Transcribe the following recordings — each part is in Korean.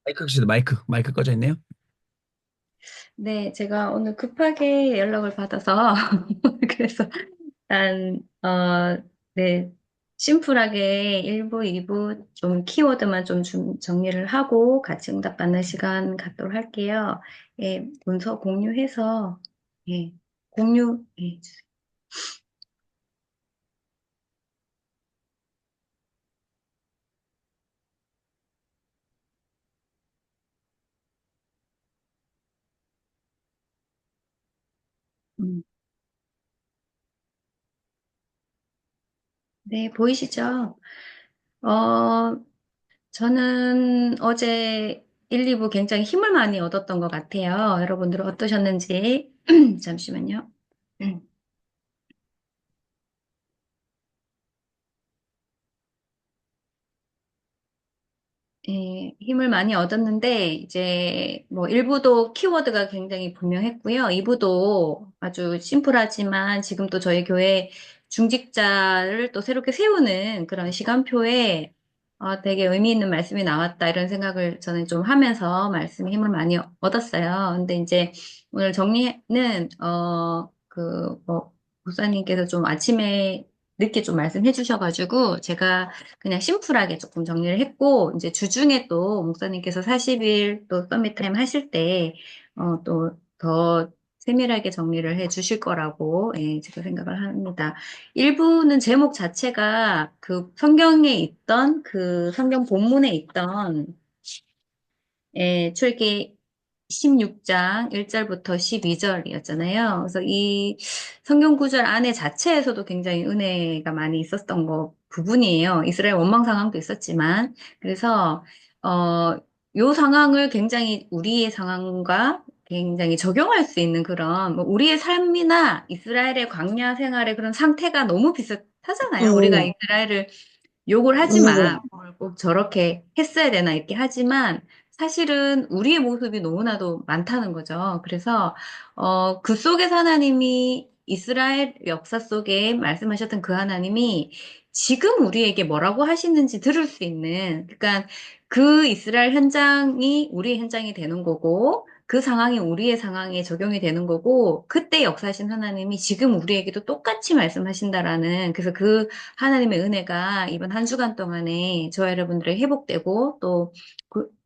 마이크 켜주세요. 마이크 꺼져 있네요. 네, 제가 오늘 급하게 연락을 받아서, 그래서 일단, 네, 심플하게 1부, 2부 좀 키워드만 좀 정리를 하고 같이 응답받는 시간 갖도록 할게요. 예, 문서 공유해서, 예, 공유, 주세요. 음, 네, 보이시죠? 어, 저는 어제 1, 2부 굉장히 힘을 많이 얻었던 것 같아요. 여러분들은 어떠셨는지. 잠시만요. 예, 힘을 많이 얻었는데, 이제, 뭐, 1부도 키워드가 굉장히 분명했고요. 2부도 아주 심플하지만, 지금 또 저희 교회 중직자를 또 새롭게 세우는 그런 시간표에 되게 의미 있는 말씀이 나왔다, 이런 생각을 저는 좀 하면서 말씀에 힘을 많이 얻었어요. 근데 이제 오늘 정리는, 목사님께서 좀 아침에 늦게 좀 말씀해 주셔가지고, 제가 그냥 심플하게 조금 정리를 했고, 이제 주중에 또 목사님께서 40일 또 서밋 타임 하실 때, 또 더 세밀하게 정리를 해 주실 거라고, 예, 제가 생각을 합니다. 일부는 제목 자체가 그 성경에 있던, 그 성경 본문에 있던 예, 출애기 16장 1절부터 12절이었잖아요. 그래서 이 성경 구절 안에 자체에서도 굉장히 은혜가 많이 있었던 거 부분이에요. 이스라엘 원망 상황도 있었지만. 그래서, 요 상황을 굉장히 우리의 상황과 굉장히 적용할 수 있는 그런, 뭐 우리의 삶이나 이스라엘의 광야 생활의 그런 상태가 너무 비슷하잖아요. 우리가 음, 이스라엘을 욕을 하지 마. 뭘 꼭 저렇게 했어야 되나 이렇게 하지만 사실은 우리의 모습이 너무나도 많다는 거죠. 그래서 그 속에서 하나님이 이스라엘 역사 속에 말씀하셨던 그 하나님이 지금 우리에게 뭐라고 하시는지 들을 수 있는 그러니까 그 이스라엘 현장이 우리의 현장이 되는 거고 그 상황이 우리의 상황에 적용이 되는 거고 그때 역사하신 하나님이 지금 우리에게도 똑같이 말씀하신다라는 그래서 그 하나님의 은혜가 이번 한 주간 동안에 저와 여러분들의 회복되고 또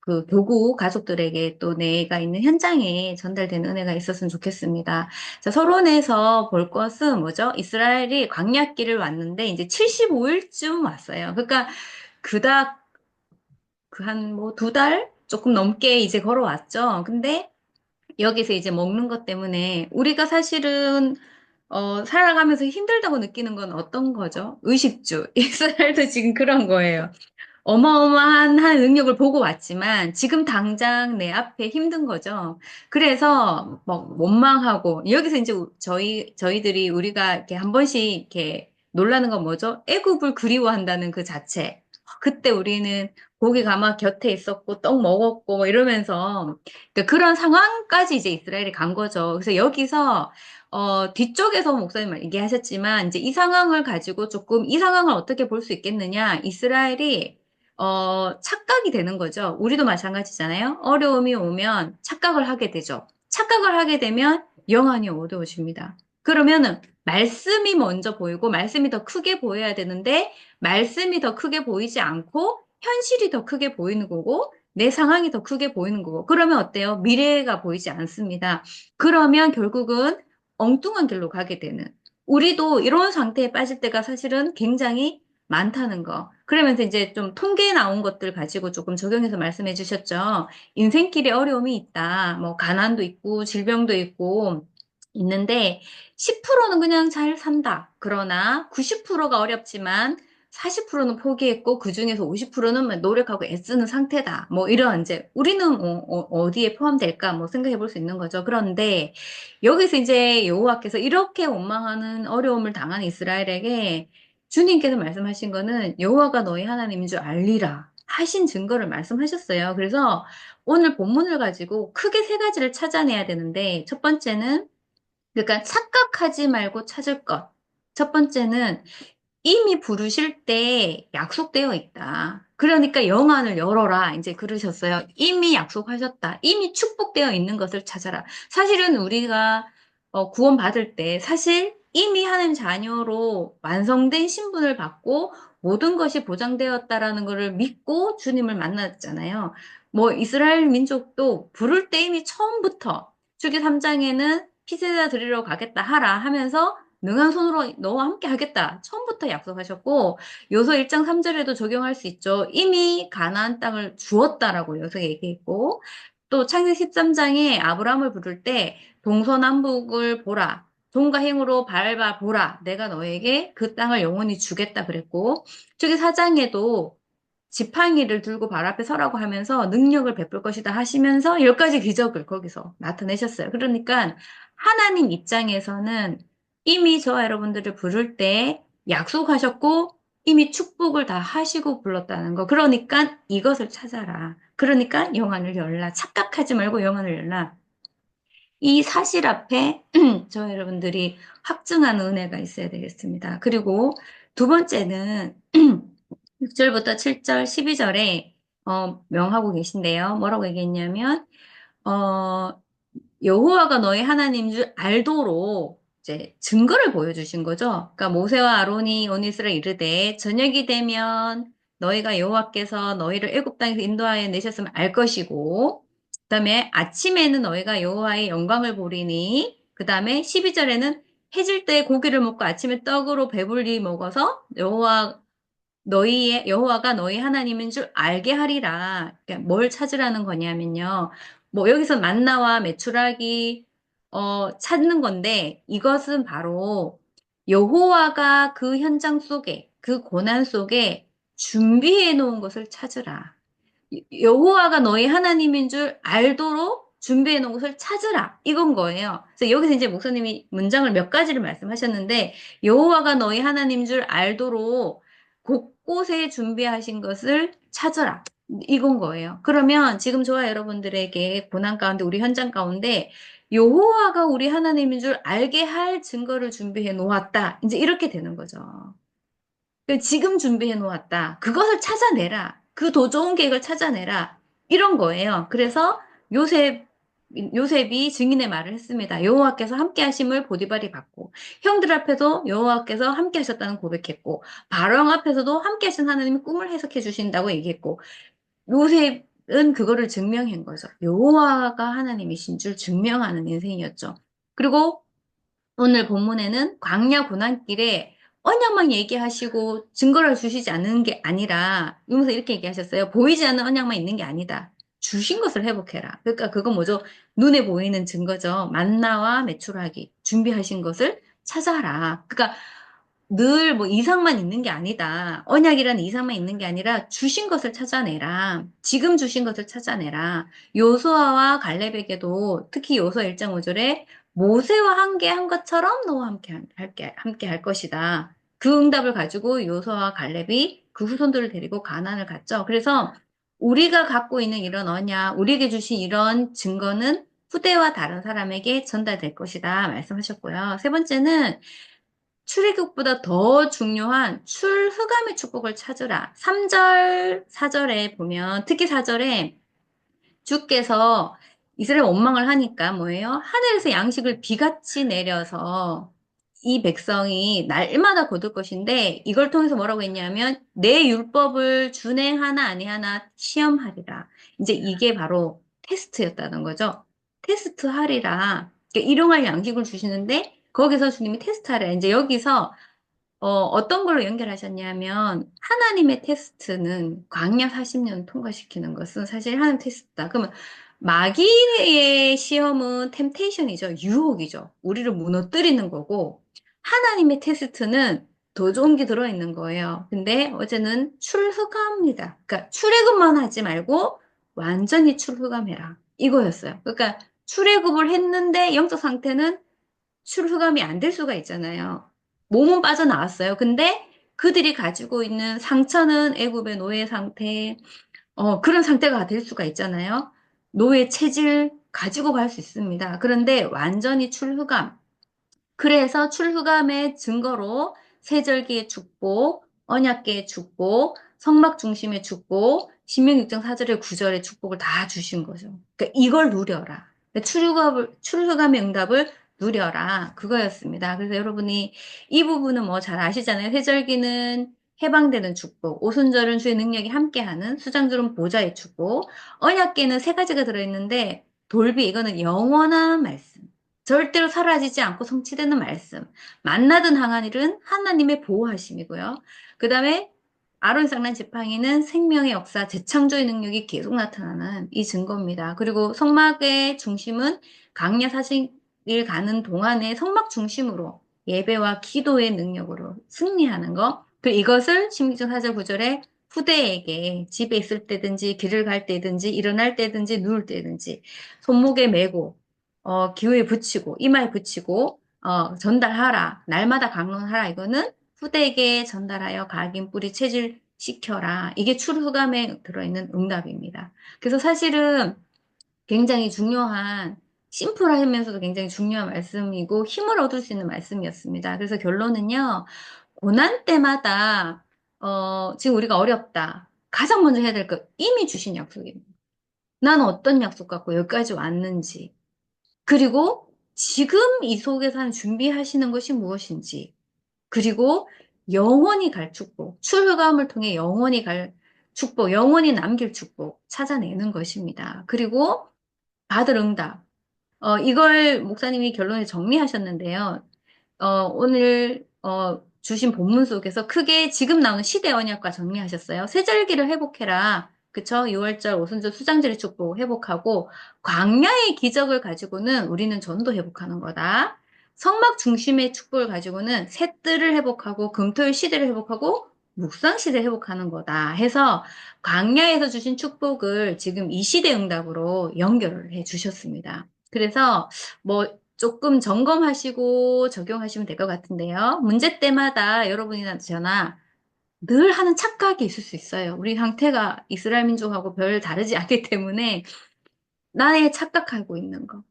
그 교구 가족들에게 또 내가 있는 현장에 전달되는 은혜가 있었으면 좋겠습니다. 자, 서론에서 볼 것은 뭐죠? 이스라엘이 광야길을 왔는데 이제 75일쯤 왔어요. 그러니까 그닥 그 한 뭐 2달 조금 넘게 이제 걸어왔죠. 근데 여기서 이제 먹는 것 때문에 우리가 사실은 살아가면서 힘들다고 느끼는 건 어떤 거죠? 의식주. 이스라엘도 지금 그런 거예요. 어마어마한 한 능력을 보고 왔지만 지금 당장 내 앞에 힘든 거죠. 그래서 막 원망하고 여기서 이제 저희들이 우리가 이렇게 한 번씩 이렇게 놀라는 건 뭐죠? 애굽을 그리워한다는 그 자체. 그때 우리는 고기 가마 곁에 있었고 떡 먹었고 뭐 이러면서 그러니까 그런 상황까지 이제 이스라엘이 간 거죠. 그래서 여기서 뒤쪽에서 목사님 얘기하셨지만 이제 이 상황을 가지고 조금 이 상황을 어떻게 볼 수 있겠느냐? 이스라엘이 착각이 되는 거죠. 우리도 마찬가지잖아요. 어려움이 오면 착각을 하게 되죠. 착각을 하게 되면 영안이 어두워집니다. 그러면은 말씀이 먼저 보이고 말씀이 더 크게 보여야 되는데 말씀이 더 크게 보이지 않고 현실이 더 크게 보이는 거고 내 상황이 더 크게 보이는 거고 그러면 어때요? 미래가 보이지 않습니다. 그러면 결국은 엉뚱한 길로 가게 되는 우리도 이런 상태에 빠질 때가 사실은 굉장히 많다는 거. 그러면서 이제 좀 통계에 나온 것들 가지고 조금 적용해서 말씀해 주셨죠. 인생길에 어려움이 있다. 뭐, 가난도 있고, 질병도 있고, 있는데, 10%는 그냥 잘 산다. 그러나 90%가 어렵지만, 40%는 포기했고, 그 중에서 50%는 노력하고 애쓰는 상태다. 뭐, 이런, 이제, 우리는 어디에 포함될까? 뭐, 생각해 볼 수 있는 거죠. 그런데, 여기서 이제 여호와께서 이렇게 원망하는 어려움을 당한 이스라엘에게 주님께서 말씀하신 거는 여호와가 너희 하나님인 줄 알리라 하신 증거를 말씀하셨어요. 그래서 오늘 본문을 가지고 크게 세 가지를 찾아내야 되는데 첫 번째는 그러니까 착각하지 말고 찾을 것. 첫 번째는 이미 부르실 때 약속되어 있다. 그러니까 영안을 열어라. 이제 그러셨어요. 이미 약속하셨다. 이미 축복되어 있는 것을 찾아라. 사실은 우리가 구원받을 때 사실 이미 하나님 자녀로 완성된 신분을 받고 모든 것이 보장되었다라는 것을 믿고 주님을 만났잖아요. 뭐 이스라엘 민족도 부를 때 이미 처음부터 출기 3장에는 피세자 드리러 가겠다 하라 하면서 능한 손으로 너와 함께 하겠다. 처음부터 약속하셨고 요소 1장 3절에도 적용할 수 있죠. 이미 가나안 땅을 주었다라고 여기서 얘기했고 또 창세기 13장에 아브라함을 부를 때 동서남북을 보라. 돈과 힘으로 밟아 보라. 내가 너에게 그 땅을 영원히 주겠다 그랬고 저기 4장에도 지팡이를 들고 발 앞에 서라고 하면서 능력을 베풀 것이다 하시면서 10가지 기적을 거기서 나타내셨어요. 그러니까 하나님 입장에서는 이미 저와 여러분들을 부를 때 약속하셨고 이미 축복을 다 하시고 불렀다는 거. 그러니까 이것을 찾아라. 그러니까 영안을 열라. 착각하지 말고 영안을 열라. 이 사실 앞에 저 여러분들이 확증하는 은혜가 있어야 되겠습니다. 그리고 두 번째는 6절부터 7절, 12절에 명하고 계신데요. 뭐라고 얘기했냐면 어, 여호와가 너희 하나님인 줄 알도록 이제 증거를 보여주신 거죠. 그러니까 모세와 아론이 온 이스라엘 이르되 저녁이 되면 너희가 여호와께서 너희를 애굽 땅에서 인도하여 내셨으면 알 것이고 그다음에 아침에는 너희가 여호와의 영광을 보리니 그다음에 12절에는 해질 때 고기를 먹고 아침에 떡으로 배불리 먹어서 여호와가 너희 하나님인 줄 알게 하리라. 그러니까 뭘 찾으라는 거냐면요. 뭐 여기서 만나와 메추라기 찾는 건데 이것은 바로 여호와가 그 현장 속에 그 고난 속에 준비해 놓은 것을 찾으라. 여호와가 너희 하나님인 줄 알도록 준비해 놓은 것을 찾으라. 이건 거예요. 그래서 여기서 이제 목사님이 문장을 몇 가지를 말씀하셨는데 여호와가 너희 하나님인 줄 알도록 곳곳에 준비하신 것을 찾으라. 이건 거예요. 그러면 지금 저와 여러분들에게 고난 가운데 우리 현장 가운데 여호와가 우리 하나님인 줄 알게 할 증거를 준비해 놓았다. 이제 이렇게 되는 거죠. 지금 준비해 놓았다. 그것을 찾아내라. 그 더 좋은 계획을 찾아내라. 이런 거예요. 그래서 요셉, 요셉이 증인의 말을 했습니다. 여호와께서 함께 하심을 보디발이 받고, 형들 앞에서 여호와께서 함께 하셨다는 고백했고, 바로 앞에서도 함께 하신 하나님이 꿈을 해석해 주신다고 얘기했고, 요셉은 그거를 증명한 거죠. 여호와가 하나님이신 줄 증명하는 인생이었죠. 그리고 오늘 본문에는 광야 고난길에 언약만 얘기하시고 증거를 주시지 않는 게 아니라 여기서 이렇게 얘기하셨어요. 보이지 않는 언약만 있는 게 아니다. 주신 것을 회복해라. 그러니까 그건 뭐죠? 눈에 보이는 증거죠. 만나와 메추라기 준비하신 것을 찾아라. 그러니까 늘 뭐 이상만 있는 게 아니다. 언약이라는 이상만 있는 게 아니라 주신 것을 찾아내라. 지금 주신 것을 찾아내라. 요수아와 갈렙에게도 특히 요수아 1장 5절에 모세와 함께 한 것처럼 너와 함께 할 것이다. 그 응답을 가지고 요수아와 갈렙이 그 후손들을 데리고 가나안을 갔죠. 그래서 우리가 갖고 있는 이런 언약, 우리에게 주신 이런 증거는 후대와 다른 사람에게 전달될 것이다 말씀하셨고요. 세 번째는 출애굽보다 더 중요한 출후감의 축복을 찾으라. 3절, 4절에 보면, 특히 4절에 주께서 이스라엘 원망을 하니까 뭐예요? 하늘에서 양식을 비같이 내려서 이 백성이 날마다 거둘 것인데 이걸 통해서 뭐라고 했냐면 내 율법을 준행하나 아니하나 시험하리라. 이제 이게 바로 테스트였다는 거죠. 테스트하리라. 그러니까 일용할 양식을 주시는데 거기서 주님이 테스트하라. 이제 여기서 어떤 걸로 연결하셨냐면, 하나님의 테스트는 광야 40년 통과시키는 것은 사실 하나님 테스트다. 그러면 마귀의 시험은 템테이션이죠. 유혹이죠. 우리를 무너뜨리는 거고, 하나님의 테스트는 더 좋은 게 들어있는 거예요. 근데 어제는 출후감입니다. 그러니까 출애굽만 하지 말고 완전히 출후감해라. 이거였어요. 그러니까 출애굽을 했는데 영적 상태는 출후감이 안 될 수가 있잖아요. 몸은 빠져나왔어요. 근데 그들이 가지고 있는 상처는 애굽의 노예 상태, 그런 상태가 될 수가 있잖아요. 노예 체질 가지고 갈 수 있습니다. 그런데 완전히 출후감. 그래서 출후감의 증거로 세절기의 축복, 언약계의 축복, 성막 중심의 축복, 신명육정 4절의 9절의 축복을 다 주신 거죠. 그러니까 이걸 누려라. 그러니까 출애굽의 응답을 누려라. 그거였습니다. 그래서 여러분이 이 부분은 뭐 잘 아시잖아요. 회절기는 해방되는 축복, 오순절은 주의 능력이 함께하는, 수장절은 보좌의 축복, 언약계는 세 가지가 들어있는데 돌비 이거는 영원한 말씀. 절대로 사라지지 않고 성취되는 말씀. 만나든 항한 일은 하나님의 보호하심이고요. 그 다음에 아론 쌍난 지팡이는 생명의 역사, 재창조의 능력이 계속 나타나는 이 증거입니다. 그리고 성막의 중심은 강야 40일 가는 동안에 성막 중심으로 예배와 기도의 능력으로 승리하는 거. 그리고 이것을 신명기전 4절 9절에 후대에게 집에 있을 때든지 길을 갈 때든지 일어날 때든지 누울 때든지 손목에 메고 기호에 붙이고 이마에 붙이고 전달하라. 날마다 강론하라. 이거는 후대에게 전달하여 각인 뿌리 체질시켜라. 이게 출후감에 들어있는 응답입니다. 그래서 사실은 굉장히 중요한 심플하면서도 굉장히 중요한 말씀이고 힘을 얻을 수 있는 말씀이었습니다. 그래서 결론은요. 고난 때마다 지금 우리가 어렵다. 가장 먼저 해야 될 거 이미 주신 약속입니다. 나는 어떤 약속 갖고 여기까지 왔는지 그리고 지금 이 속에서 준비하시는 것이 무엇인지 그리고 영원히 갈 축복, 출감을 통해 영원히 갈 축복, 영원히 남길 축복 찾아내는 것입니다. 그리고 받을 응답. 이걸 목사님이 결론에 정리하셨는데요. 오늘 주신 본문 속에서 크게 지금 나오는 시대 언약과 정리하셨어요. 세절기를 회복해라. 그쵸? 6월절, 오순절, 수장절의 축복 회복하고 광야의 기적을 가지고는 우리는 전도 회복하는 거다. 성막 중심의 축복을 가지고는 새뜰을 회복하고 금토일 시대를 회복하고 묵상 시대를 회복하는 거다. 해서 광야에서 주신 축복을 지금 이 시대 응답으로 연결을 해 주셨습니다. 그래서 뭐 조금 점검하시고 적용하시면 될 것 같은데요. 문제 때마다 여러분이나 저나 늘 하는 착각이 있을 수 있어요. 우리 상태가 이스라엘 민족하고 별 다르지 않기 때문에 나의 착각하고 있는 거.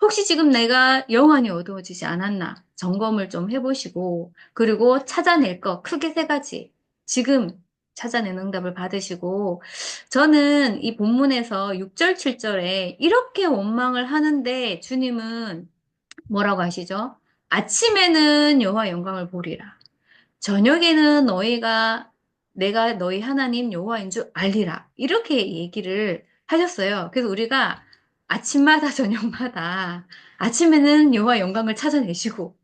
혹시 지금 내가 영안이 어두워지지 않았나 점검을 좀 해보시고 그리고 찾아낼 거 크게 세 가지 지금 찾아낸 응답을 받으시고 저는 이 본문에서 6절 7절에 이렇게 원망을 하는데 주님은 뭐라고 하시죠? 아침에는 여호와 영광을 보리라. 저녁에는 너희가 내가 너희 하나님 여호와인 줄 알리라. 이렇게 얘기를 하셨어요. 그래서 우리가 아침마다 저녁마다 아침에는 여호와 영광을 찾아내시고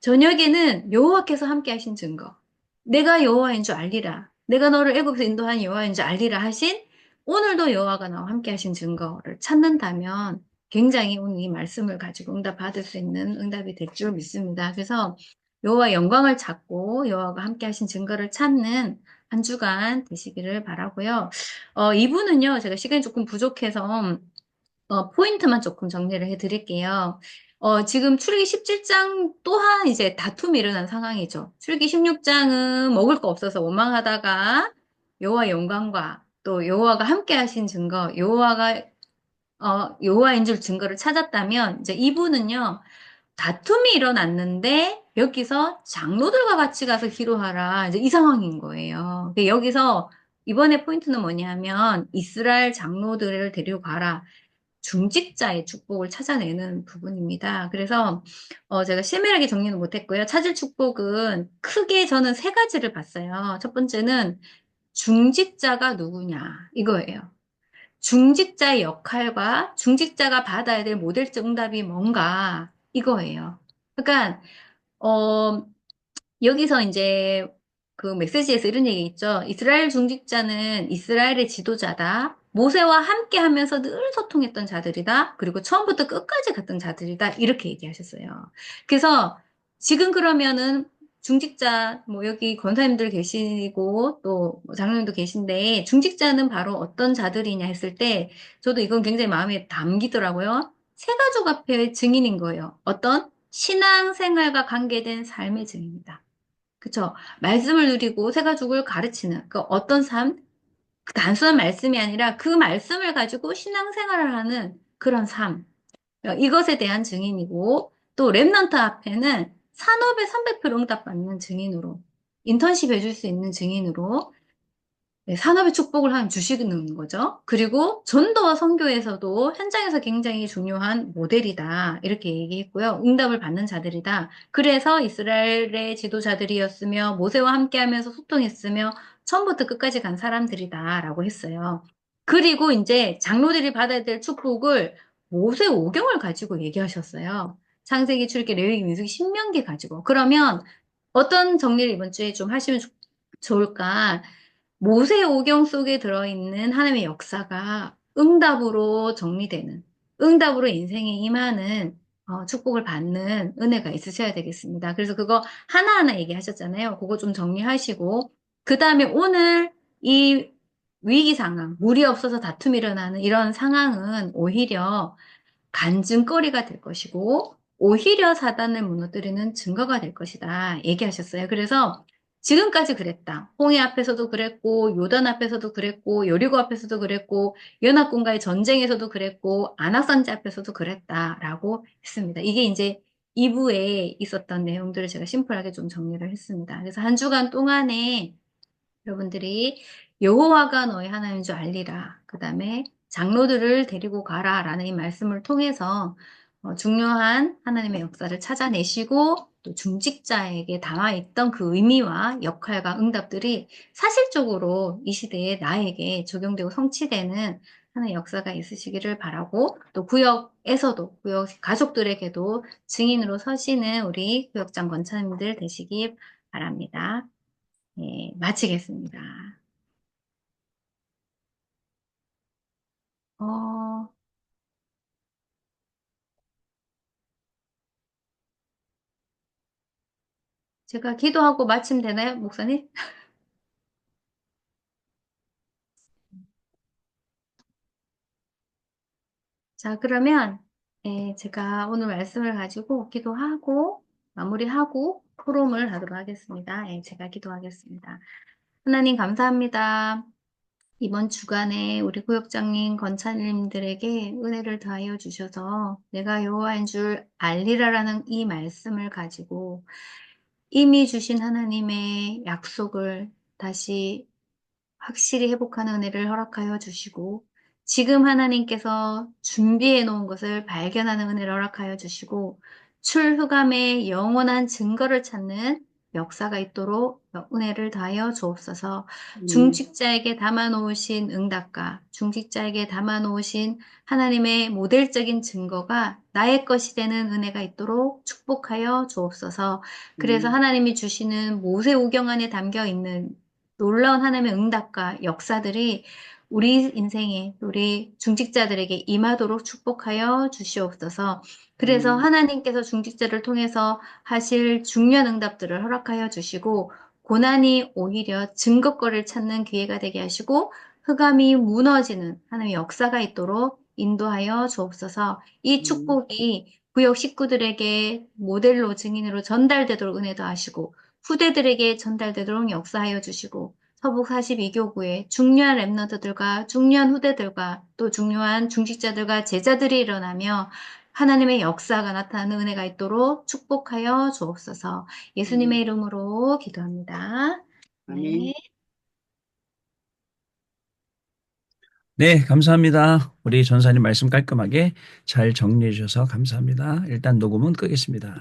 저녁에는 여호와께서 함께 하신 증거. 내가 여호와인 줄 알리라. 내가 너를 애굽에서 인도한 여호와인 줄 알리라 하신 오늘도 여호와가 나와 함께 하신 증거를 찾는다면 굉장히 오늘 이 말씀을 가지고 응답받을 수 있는 응답이 될 줄 믿습니다. 그래서 여호와 영광을 찾고 여호와가 함께 하신 증거를 찾는 한 주간 되시기를 바라고요. 이분은요, 제가 시간이 조금 부족해서 포인트만 조금 정리를 해드릴게요. 지금 출애기 17장 또한 이제 다툼이 일어난 상황이죠. 출애기 16장은 먹을 거 없어서 원망하다가 여호와 영광과 또 여호와가 함께 하신 증거, 여호와인 줄 증거를 찾았다면 이제 이분은요. 다툼이 일어났는데 여기서 장로들과 같이 가서 기도하라. 이제 이 상황인 거예요. 근데 여기서 이번에 포인트는 뭐냐면 이스라엘 장로들을 데리고 가라. 중직자의 축복을 찾아내는 부분입니다. 그래서 제가 세밀하게 정리는 못했고요. 찾을 축복은 크게 저는 세 가지를 봤어요. 첫 번째는 중직자가 누구냐 이거예요. 중직자의 역할과 중직자가 받아야 될 모델적 응답이 뭔가 이거예요. 그러니까 어, 여기서 이제 그 메시지에서 이런 얘기 있죠. 이스라엘 중직자는 이스라엘의 지도자다. 모세와 함께 하면서 늘 소통했던 자들이다. 그리고 처음부터 끝까지 갔던 자들이다. 이렇게 얘기하셨어요. 그래서 지금 그러면은 중직자, 뭐 여기 권사님들 계시고 또뭐 장로님도 계신데 중직자는 바로 어떤 자들이냐 했을 때 저도 이건 굉장히 마음에 담기더라고요. 세 가족 앞에 증인인 거예요. 어떤 신앙생활과 관계된 삶의 증인이다. 그쵸? 말씀을 누리고 새 가족을 가르치는 그 어떤 삶, 그 단순한 말씀이 아니라 그 말씀을 가지고 신앙생활을 하는 그런 삶. 이것에 대한 증인이고 또 랩넌트 앞에는 산업에 300% 응답받는 증인으로 인턴십 해줄 수 있는 증인으로 산업의 축복을 하나 주시는 거죠. 그리고 전도와 선교에서도 현장에서 굉장히 중요한 모델이다. 이렇게 얘기했고요. 응답을 받는 자들이다. 그래서 이스라엘의 지도자들이었으며 모세와 함께하면서 소통했으며 처음부터 끝까지 간 사람들이다라고 했어요. 그리고 이제 장로들이 받아야 될 축복을 모세 오경을 가지고 얘기하셨어요. 창세기, 출애기, 레위기, 민수기, 신명기 가지고. 그러면 어떤 정리를 이번 주에 좀 하시면 좋을까? 모세 오경 속에 들어있는 하나님의 역사가 응답으로 정리되는, 응답으로 인생에 임하는 축복을 받는 은혜가 있으셔야 되겠습니다. 그래서 그거 하나하나 얘기하셨잖아요. 그거 좀 정리하시고, 그 다음에 오늘 이 위기 상황, 물이 없어서 다툼이 일어나는 이런 상황은 오히려 간증거리가 될 것이고, 오히려 사단을 무너뜨리는 증거가 될 것이다. 얘기하셨어요. 그래서 지금까지 그랬다. 홍해 앞에서도 그랬고, 요단 앞에서도 그랬고, 여리고 앞에서도 그랬고, 연합군과의 전쟁에서도 그랬고, 안악산지 앞에서도 그랬다라고 했습니다. 이게 이제 2부에 있었던 내용들을 제가 심플하게 좀 정리를 했습니다. 그래서 한 주간 동안에 여러분들이 여호와가 너의 하나님인 줄 알리라. 그 다음에 장로들을 데리고 가라라는 이 말씀을 통해서 중요한 하나님의 역사를 찾아내시고 또 중직자에게 담아있던 그 의미와 역할과 응답들이 사실적으로 이 시대에 나에게 적용되고 성취되는 하나의 역사가 있으시기를 바라고 또 구역에서도 구역 가족들에게도 증인으로 서시는 우리 구역장 권사님들 되시기 바랍니다. 네, 마치겠습니다. 어, 제가 기도하고 마치면 되나요, 목사님? 자, 그러면 제가 오늘 말씀을 가지고 기도하고 마무리하고 포럼을 하도록 하겠습니다. 제가 기도하겠습니다. 하나님 감사합니다. 이번 주간에 우리 구역장님, 권사님들에게 은혜를 더하여 주셔서 내가 여호와인 줄 알리라라는 이 말씀을 가지고 이미 주신 하나님의 약속을 다시 확실히 회복하는 은혜를 허락하여 주시고, 지금 하나님께서 준비해 놓은 것을 발견하는 은혜를 허락하여 주시고, 출후감의 영원한 증거를 찾는 역사가 있도록 은혜를 다하여 주옵소서. 중직자에게 담아 놓으신 응답과 중직자에게 담아 놓으신 하나님의 모델적인 증거가 나의 것이 되는 은혜가 있도록 축복하여 주옵소서. 그래서 하나님이 주시는 모세오경 안에 담겨 있는 놀라운 하나님의 응답과 역사들이 우리 인생에, 우리 중직자들에게 임하도록 축복하여 주시옵소서. 그래서 하나님께서 중직자를 통해서 하실 중요한 응답들을 허락하여 주시고, 고난이 오히려 증거거리를 찾는 기회가 되게 하시고, 흑암이 무너지는 하나님의 역사가 있도록 인도하여 주옵소서. 이 축복이 구역 식구들에게 모델로 증인으로 전달되도록 은혜도 하시고, 후대들에게 전달되도록 역사하여 주시고 서북 42교구의 중요한 랩너드들과 중요한 후대들과 또 중요한 중직자들과 제자들이 일어나며 하나님의 역사가 나타나는 은혜가 있도록 축복하여 주옵소서. 예수님의 이름으로 기도합니다. 네. 네, 감사합니다. 우리 전사님 말씀 깔끔하게 잘 정리해 주셔서 감사합니다. 일단 녹음은 끄겠습니다.